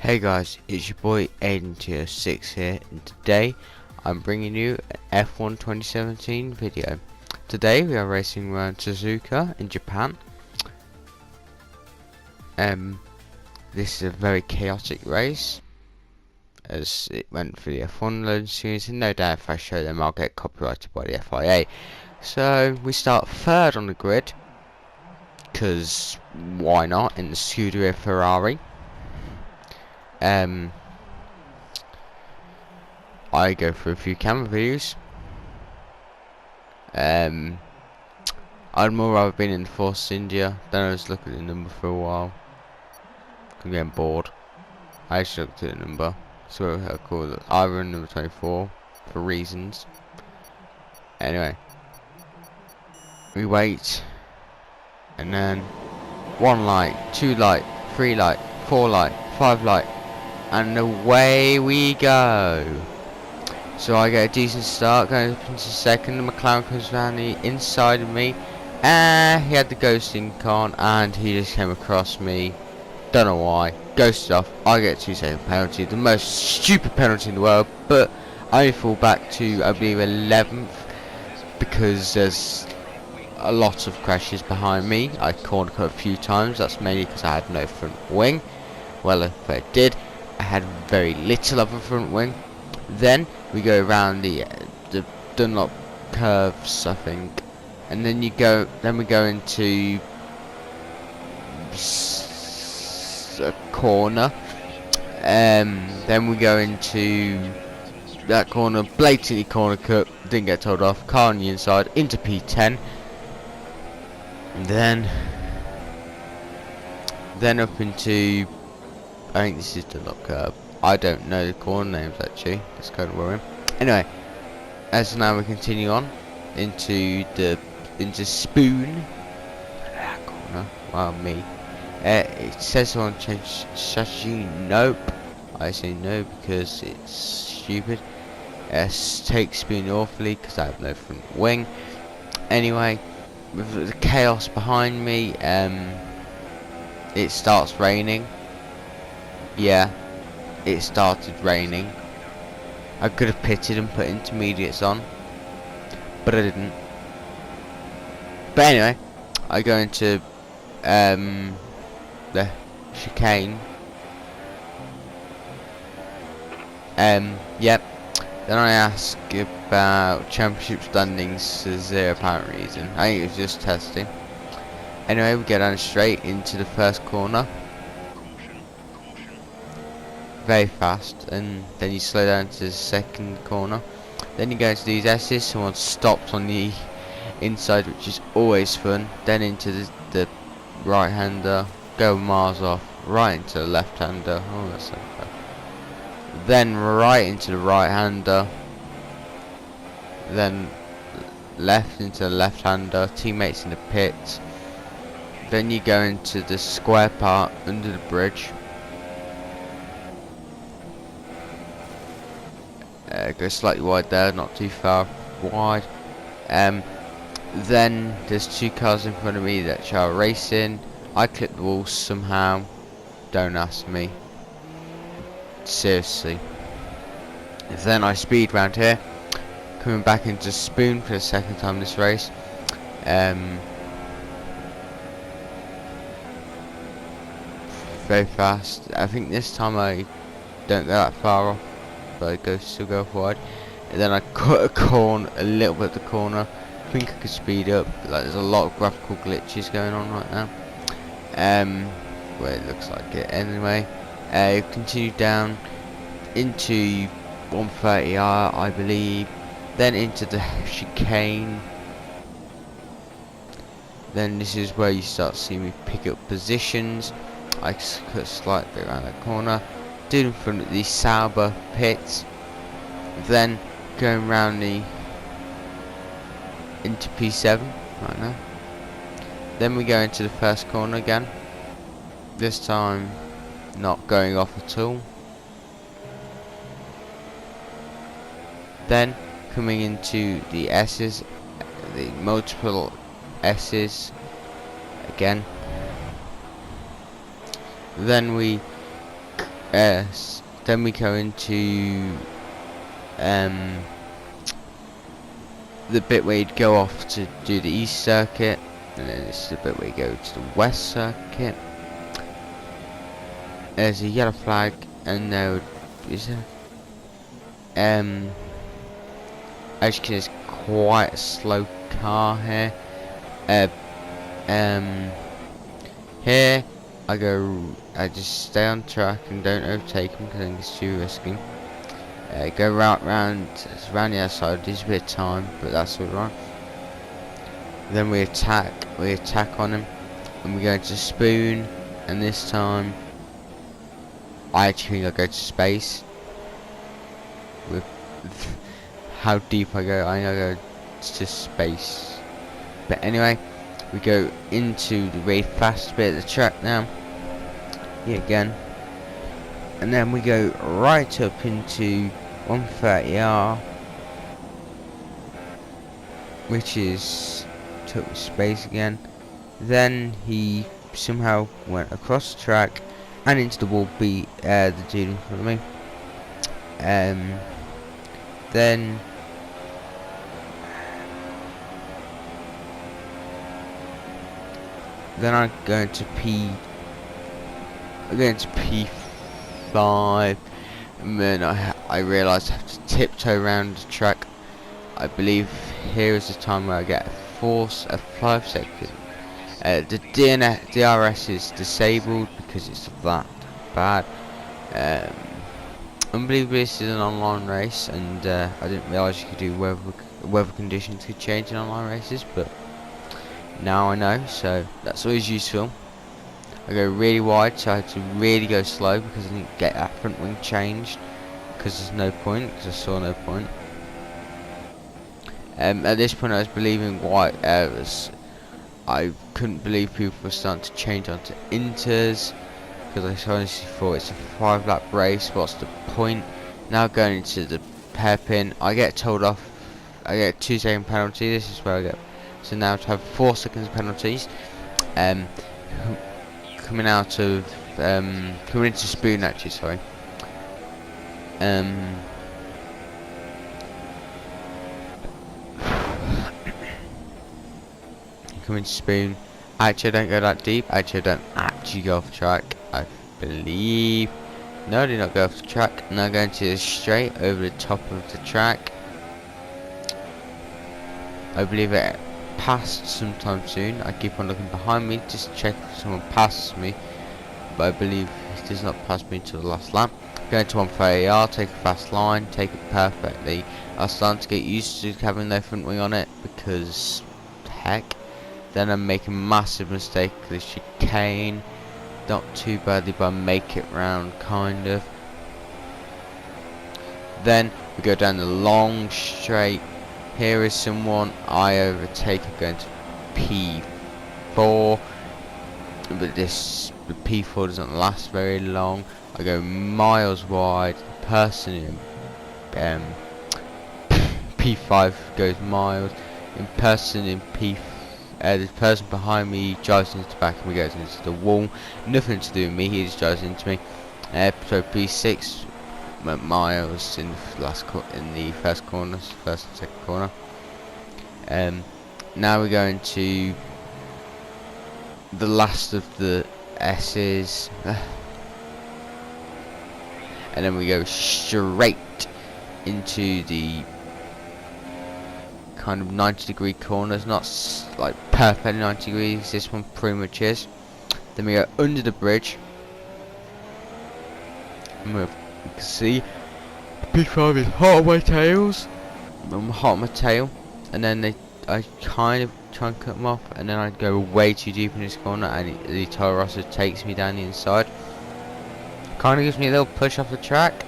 Hey guys, it's your boy Aiden06 here, and today I'm bringing you an F1 2017 video. Today we are racing around Suzuka in Japan. This is a very chaotic race, as it went for the F1 loading series, and no doubt if I show them I'll get copyrighted by the FIA. So we start third on the grid, because why not, in the Scuderia Ferrari. I go for a few camera views. I'd more rather been in the Force India. Then I was looking at the number for a while. I'm getting bored. I just looked at the number. So I call it. I run number 24 for reasons. Anyway, we wait, and then 1 light, 2 light, 3 light, 4 light, 5 light, and away we go. So I get a decent start, going up into second. The McLaren comes around the inside of me, and he had the ghosting con, and he just came across me. Don't know why. Ghosted off. I get a 2-second penalty, the most stupid penalty in the world. But I only fall back to, I believe, 11th, because there's a lot of crashes behind me. I corner cut a few times. That's mainly because I had no front wing. Well, if I did, I had very little of a front wing. Then we go around the Dunlop curves, I think, and then we go into a corner. Then we go into that corner, blatantly corner cut, didn't get told off. Car on the inside into P10. And then up into, I think this is Dunlop curve. I don't know the corner names actually. That's kind of worrying. Anyway, as now we continue on into Spoon. That corner. Wow, me. It says on change strategy. Nope. I say no because it's stupid. Take Spoon awfully because I have no front wing. Anyway, with the chaos behind me, it starts raining. Yeah. It started raining. I could have pitted and put intermediates on, but I didn't. But anyway, I go into the chicane. Yep. Then I ask about championship standings for zero apparent reason. I think it was just testing. Anyway, we get on straight into the first corner. Very fast, and then you slow down to the second corner. Then you go into these S's. Someone stops on the inside, which is always fun. Then into the right hander, go miles off, right into the left hander. Oh, that's so bad. Then right into the right hander, then left into the left hander. Teammates in the pits. Then you go into the square part under the bridge. Go slightly wide there, not too far wide. Then there's 2 cars in front of me that are racing. I clip the walls somehow. Don't ask me. Seriously. Then I speed round here, coming back into Spoon for the second time this race. Very fast. I think this time I don't go that far off, but I still go wide. And then I cut a corner, a little bit of the corner. I think I could speed up. Like, there's a lot of graphical glitches going on right now. Well, it looks like it. Anyway, continue down into 130R, I believe. Then into the chicane. Then this is where you start seeing me pick up positions. I cut slightly around that corner. In front of the Sauber pits, then going round into P7 right now. Then we go into the first corner again. This time, not going off at all. Then coming into the S's, the multiple S's again. Then we then we go into the bit where you'd go off to do the east circuit, and then this is the bit where you go to the west circuit. There's a yellow flag, and there is a as you can see, it's quite a slow car here. Here I just stay on track and don't overtake him because I think it's too risky. Go round the outside, there's a bit of time, but that's alright. Then we attack on him, and we go into spoon, and this time I actually think I go to space. With how deep I go, I think I go to space. But anyway, we go into the really fast bit of the track now, yet again, and then we go right up into 130R, which is took space again. Then he somehow went across the track and into the wall, beat the dude in front of me. Then I'm going to P5, and then I realised I have to tiptoe around the track. I believe here is the time where I get a 5 second. The DRS is disabled because it's that bad. Unbelievably, this is an online race, and I didn't realise you could do weather conditions could change in online races, but now I know, so that's always useful. I go really wide, so I had to really go slow because I didn't get that front wing changed, because there's no point, because I saw no point. At this point I was believing white errors. I couldn't believe people were starting to change onto inters, because I honestly thought it's a 5-lap race, what's the point? Now going into the hairpin, I get told off, I get a 2-second penalty. This is where I get, so now to have 4 seconds penalties. Coming out of coming into spoon, actually, sorry. Coming to spoon. Actually, I don't go that deep. Actually, I don't actually go off track, I believe. No, I did not go off the track. Now going to the straight over the top of the track. I believe it passed sometime soon. I keep on looking behind me just to check if someone passes me, but I believe it does not pass me until the last lap. Going to 130R, take a fast line, take it perfectly. I was starting to get used to having no front wing on it because heck. Then I make a massive mistake, the chicane. Not too badly, but I make it round kind of. Then we go down the long straight. Here is someone I overtake. I'm going to P4, but the P4 doesn't last very long. I go miles wide. The person in P5 goes miles. In person in P4. The person behind me drives into the back and we goes into the wall. Nothing to do with me, he just drives into me. So P6 went miles in the first and second corner. Now we're going to the last of the S's, and then we go straight into the kind of 90-degree corners, not like perfectly 90 degrees, this one pretty much is. Then we go under the bridge, and you can see P5 is hot on my tails. I'm hot on my tail, and then I kind of try and cut them off, and then I go way too deep in this corner, and the Toro Rosso takes me down the inside. Kind of gives me a little push off the track,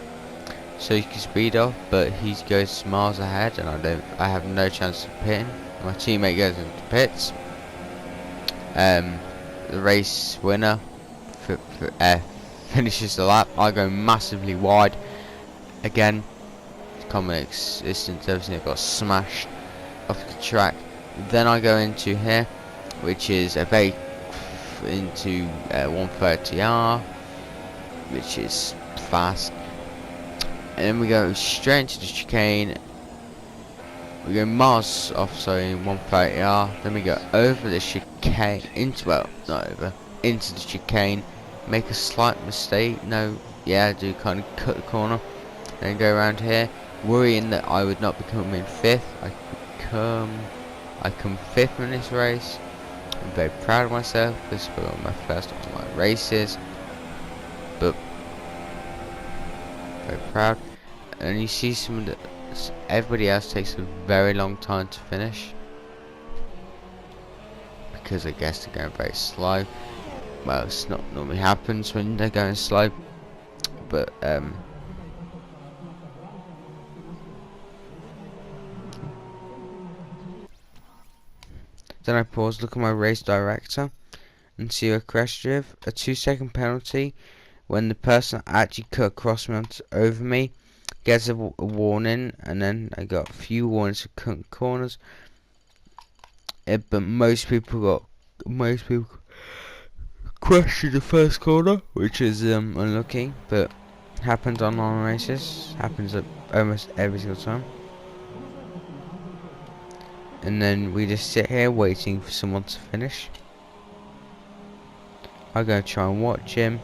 so you can speed off, but he goes miles ahead, and I have no chance of pitting. My teammate goes into pits. The race winner finishes the lap. I go massively wide again. Common existence, everything got smashed off the track. Then I go into here, which is into 130R, which is fast. And then we go straight into the chicane. We go miles off, sorry, 130R. Then we go over the chicane, into the chicane. Make a slight mistake. No, yeah, I do kind of cut the corner. Then go around here, worrying that I would not be coming 5th. I come 5th in this race. I'm very proud of myself. This was my first online races, but very proud. And you see everybody else takes a very long time to finish because I guess they're going very slow. Well, it's not normally happens when they're going slow, but then I pause, look at my race director, and see a crash drift, a 2-second penalty when the person actually cut across me over me gets a warning, and then I got a few warnings for cutting corners. But most people crashed in the first corner, which is unlucky, but happens on long races, happens almost every single time. And then we just sit here waiting for someone to finish. I'm gonna try and watch him,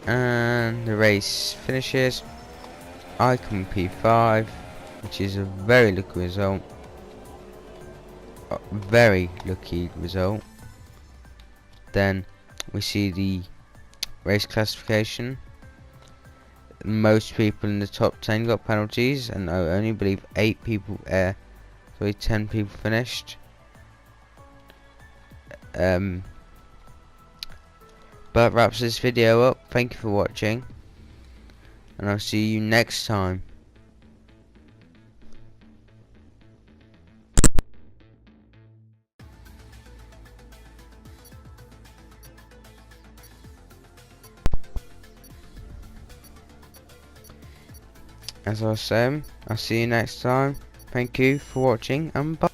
and the race finishes. I come P5, which is a very lucky result. Very lucky result. Then we see the race classification. Most people in the top 10 got penalties, and I only believe 8 people 10 people finished. But that wraps this video up. Thank you for watching, and I'll see you next time. As I was saying, I'll see you next time. Thank you for watching, and bye.